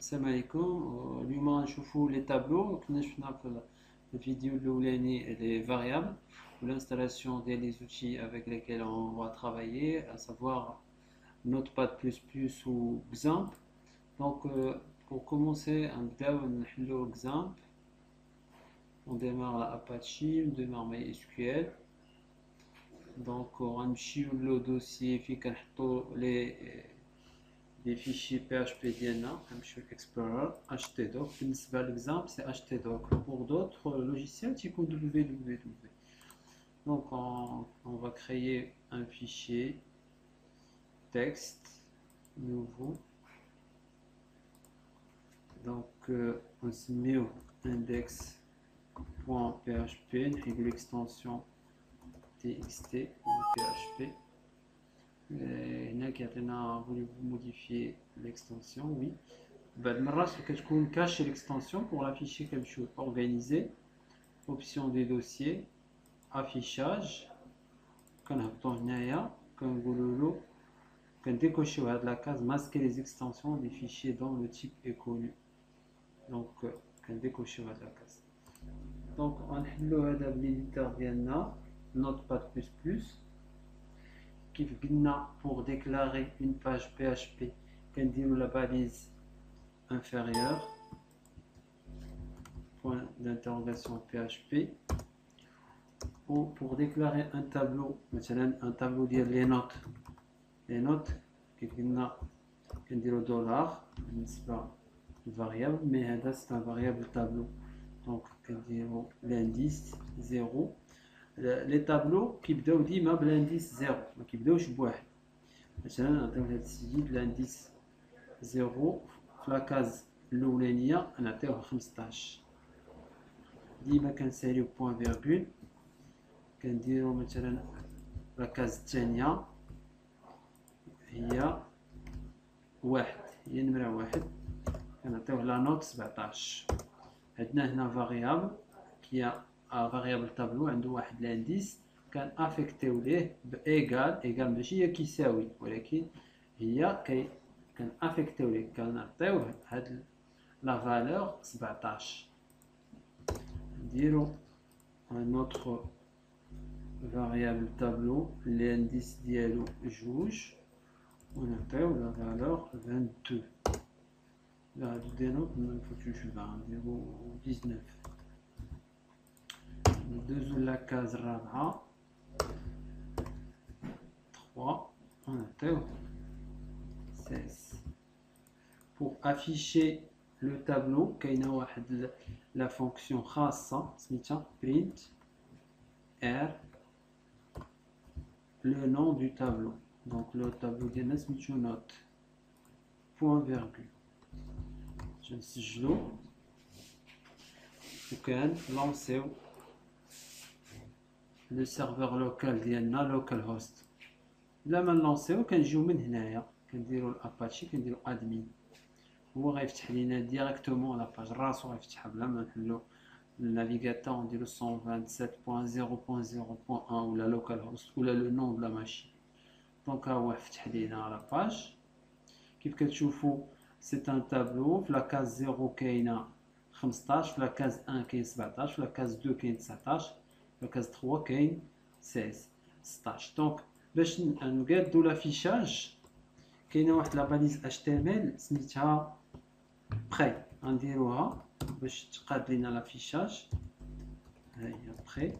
السلام عليكم. اليوم غنشوفوا لي تابلو. كنا شفنا في الفيديو الاولاني les variables ou l'installation des outils avec lesquels on va travailler, à savoir Notepad++ ou XAMPP. Donc pour commencer, on XAMPP. On démarre la Apache, on démarre MySQL. Donc on va le dossier les fichiers PHP ديالنا نمشيو Explorer htdoc. بالنسبة l'exemple c'est htdoc. Pour d'autres logiciels type www. Donc on va créer un fichier texte nouveau. Donc on se met au index.php, on l'extension txt php. هنا كيعطينا voulez-vous modifier l'extension. Oui. بعد المرات كتكون كاشي l'extension pour l'afficher كنمشيو organiser, option des dossiers, affichage. كنهبطو هنايا كنقولوا له كنديكوشيو هاد لا case masquer les extensions des fichiers dont le type est connu. Donc كنديكوشيو هاد لا case. Donc غنحلو هذا بالإديتور ديالنا Notepad++. Pour déclarer une page PHP, كنديروا la balise inférieure point d'interrogation PHP. Ou pour déclarer un tableau, مثلا un tableau ديال les notes كنديروا دولار بالنسبة للفاريابل، mais هذا c'est un variable tableau. Donc كنديروا l'indice 0. Les tableaux كيبداو ديما بالانديس 0، ما كيبداوش بواحد. مثلا نعطيو لهاد السيد الانديس 0 في لاكاز الاولانيه نعطيوه 15. ديما كنساليو بوان فيرغول. كنديرو مثلا لاكاز الثانيه هي واحد، هي نمره واحد، كنعطيوه لا نوت 17. عندنا هنا فاريابل كي فاريابل تابلو عنده واحد لانديس كان افيكتيو ليه بايغال ماشي هي كيساوي، ولكن هي كان افيكتيو ليه كنعطيوه هاد لا فالور 17. نديرو ان اوتر فاريابل تابلو لانديس ديالو جوج ونعطيو لا فالور 22. لا هادو دي نوت منفوتوش 20، نديرو 19. ندوزو لاكاز الرابعة 3 ونعطيوه 16. Pour afficher le tableau كاينة واحد لا فونكسيون خاصة سميتها print r le nom du tableau. Donc le tableau ديالنا سميتو note point virgule. نسجلو وكان لونسيو لو سيرفر لوكال ديالنا لوكال هوست. بلا ما نلونسيو كنجيو من هنايا كنديرو الاباتشي كنديرو ادمين، هو غيفتح لينا ديريكتومون لاباج راسو، غيفتحها بلا ما نحلو النافيغاتور نديرو 127.0.0.1 ولا لوكال هوست ولا لو نون دو لا ماشين. دونك ها هو فتح لينا لاباج. كيف كتشوفوا سي ان تابلو. في لاكاز 0 كاينه 15، في لاكاز 1 كاين 17، في لاكاز 2 كاين 19، لاكاز 3 كاين 16. دونك باش نقادو لافيشاج كاينه واحد لا باليز HTML سميتها بري، غنديروها باش تقاد لينا لافيشاج. ها هي بري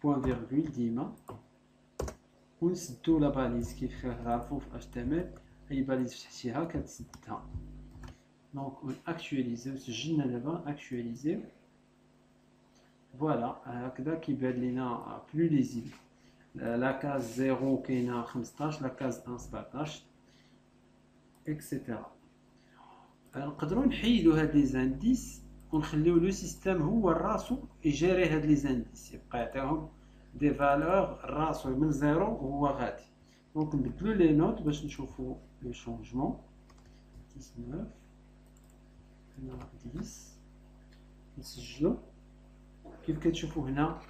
بوان فيرغول ديما، ونسدو لا باليز كيف كنعرفو في HTML اي باليز فتحتيها كتسدها. دونك اكtualiser سجلنا دابا اكtualiser. فوالا هكذا كيبان لينا بلو ليزيبل. لا كاز 0 كاينه 15، لا كاز 1 17 اكسيتيرا. نقدروا نحيدو هاد لي زانديس ونخليو لو سيستيم هو راسو يجيري هاد لي زانديس، يبقى يعطيهم دي فالور راسو من 0 وهو غادي. دونك نبدلو لي نوت باش نشوفو لي شونجمون. 19 10 نسجلو. كيف كتشوفوا هنا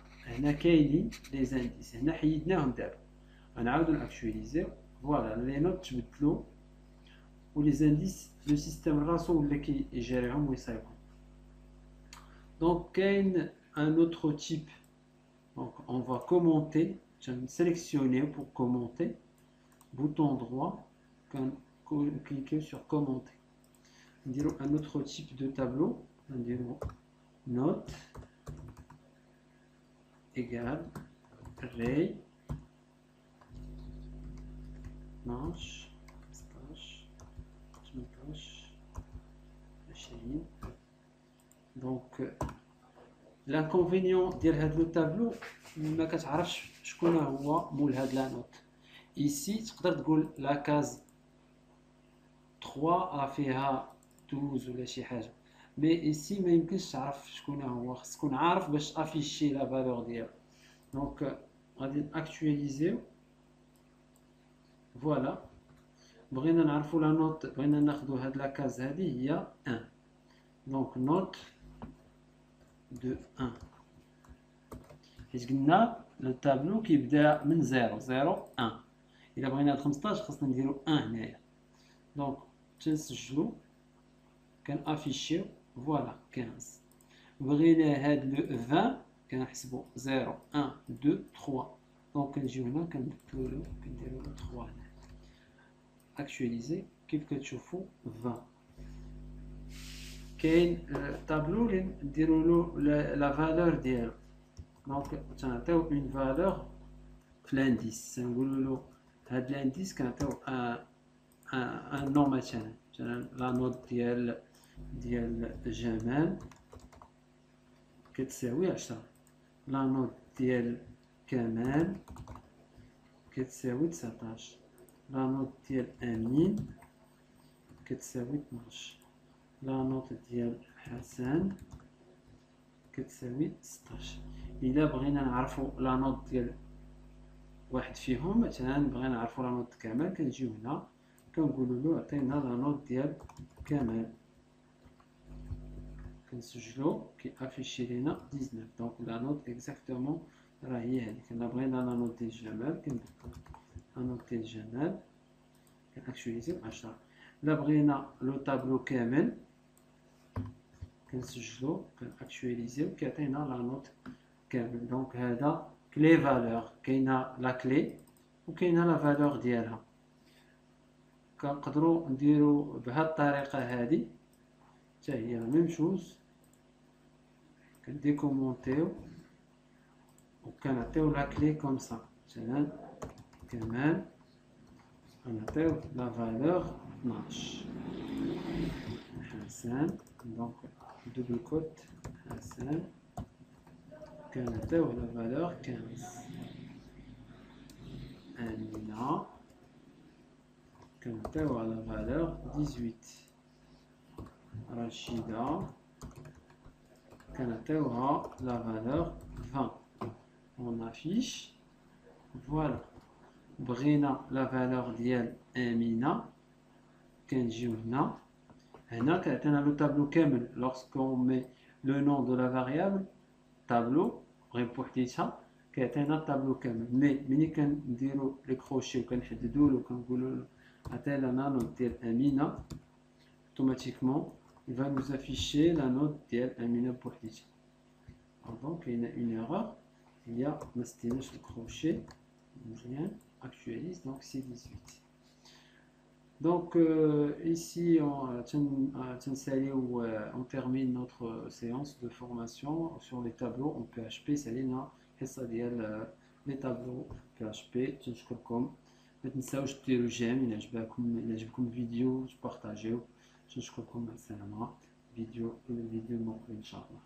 كاينين لي زانديس، هنا حيدناهم دابا غنعاودو ناكtualiser. فوالا لي نوت تبدلو les indices le système راسو ولا كيجيريهم ويصايبهم. Donc كاين un autre type. Donc on va commenter, sélectionner pour commenter, bouton droit, cliquer sur commenter. On dirait un autre type de tableau, on dirait note égale ray manche moustache donc l'inconvénient ديال هذا لو تابلو ما كتعرفش شكون هو مول هاد لا نوت. ici تقدر تقول لا كاز 3 فيها 12 ولا شي حاجه، مي ici ما يمكنش تعرف شكون هو، خصك تكون عارف باش افيشي لا فالور ديالو. دونك غادي ناكtualiser. فوالا بغينا نعرفوا لا نوت، بغينا ناخذوا هاد لا كاز هذه هي 1. دونك نوت دو 1 حيت قلنا لو تابلو كيبدا من 0 0 1. الا بغينا هاد 15 خصنا نديرو 1 هنايا. دونك تنسجلو كنافيشيو فوالا 15. بغينا هاد لو 20 كنحسبو 0 1 2 3. دونك كنجيو هنا كنديرو 3 هنا. اكtualiser كيف كتشوفوا 20. كاين تابلو اللي نديرو له لا فالور ديالو. دونك تنعطيو اون فالور في لانديس، نقولوا له هاد لانديس كنعطيو ان نو مثلا لا نوت ديال جمال كتساوي 10. لا نوت ديال كمال كتساوي 19. لا نوت ديال امين كتساوي 12. لا نوت ديال حسن كتساوي 16. الا بغينا نعرفوا لا نوت ديال واحد فيهم، مثلا بغينا نعرفوا لا نوت كمال، كنجيو هنا كنقولوا له عطينا لا نوت ديال كمال، كنسجلو كيافيشي لينا 19. دونك لا نوت اكزاكتومون راه هي هذيك. الا بغينا لا نوت ديال جمال كنبدلو لا نوت ديال جمال كنأكtualiser 10. الا بغينا لو تابلو كامل كنسجلو كنأكtualiser كيعطينا لا نوت كامل. دونك هذا كلي فالور، كاينه لا كلي وكاينه لا فالور ديالها. كنقدروا نديروا بهذه الطريقه هذه حتى هي لا ميم شوز. كنديكومونتيو وكنعطيو لا كلي كوم سا، مثلا كمال غنعطيو لا فالور 12. حسن دونك دوبل كوت حسن كنعطيو لا فالور 15. أمينة كنعطيو لا فالور 18. رشيدة كنعطيوها لا فالور 20. on affiche. فوالا بغينا لا فالور ديال امينه كنجيو هنا كيعطينا لو تابلو كامل. lorsqu'on met le nom de la variable تابلو غير بوحديتها كيعطينا التابلو كامل. مي ملي كنديرو لي كروشي وكنحددو له وكنقولو له عطي لنا نوت ديال امينه، اوتوماتيكمون il va nous afficher la note ديال امينه بوحديتها. دونك كاينه اون ايرور هي ما ستيناش الكروشي مزيان. actualise donc c'est 18. Donc ici on termine notre séance de formation sur les tableaux en PHP. سالينا حصه ديال les tableaux PHP. تنشكركم، ما تنساوش ديروا جيم إلا عجبكم الفيديو، تبارطاجيو. تنشكركم، مع السلامه. فيديو المقبل ان شاء الله.